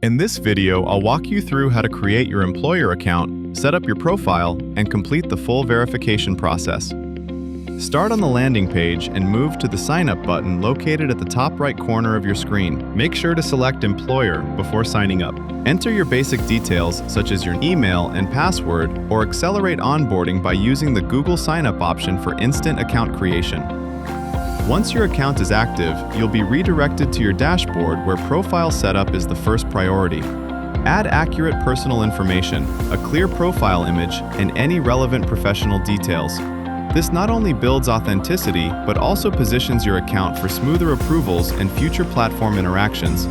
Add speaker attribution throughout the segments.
Speaker 1: In this video, I'll walk you through how to create your employer account, set up your profile, and complete the full verification process. Start on the landing page and move to the Sign Up button located at the top right corner of your screen. Make sure to select Employer before signing up. Enter your basic details such as your email and password, or accelerate onboarding by using the Google Sign Up option for instant account creation. Once your account is active, you'll be redirected to your dashboard where profile setup is the first priority. Add accurate personal information, a clear profile image, and any relevant professional details. This not only builds authenticity, but also positions your account for smoother approvals and future platform interactions.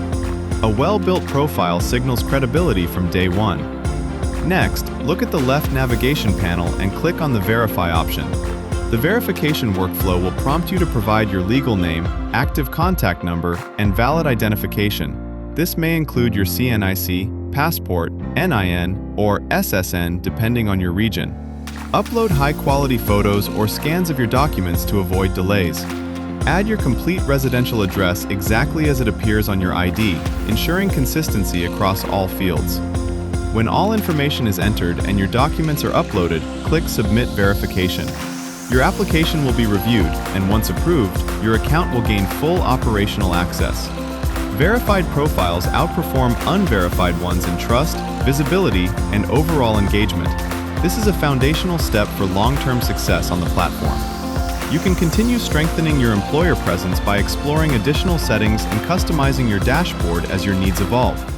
Speaker 1: A well-built profile signals credibility from day one. Next, look at the left navigation panel and click on the Verify option. The verification workflow will prompt you to provide your legal name, active contact number, and valid identification. This may include your CNIC, passport, NIN, or SSN depending on your region. Upload high-quality photos or scans of your documents to avoid delays. Add your complete residential address exactly as it appears on your ID, ensuring consistency across all fields. When all information is entered and your documents are uploaded, click Submit Verification. Your application will be reviewed, and once approved, your account will gain full operational access. Verified profiles outperform unverified ones in trust, visibility, and overall engagement. This is a foundational step for long-term success on the platform. You can continue strengthening your employer presence by exploring additional settings and customizing your dashboard as your needs evolve.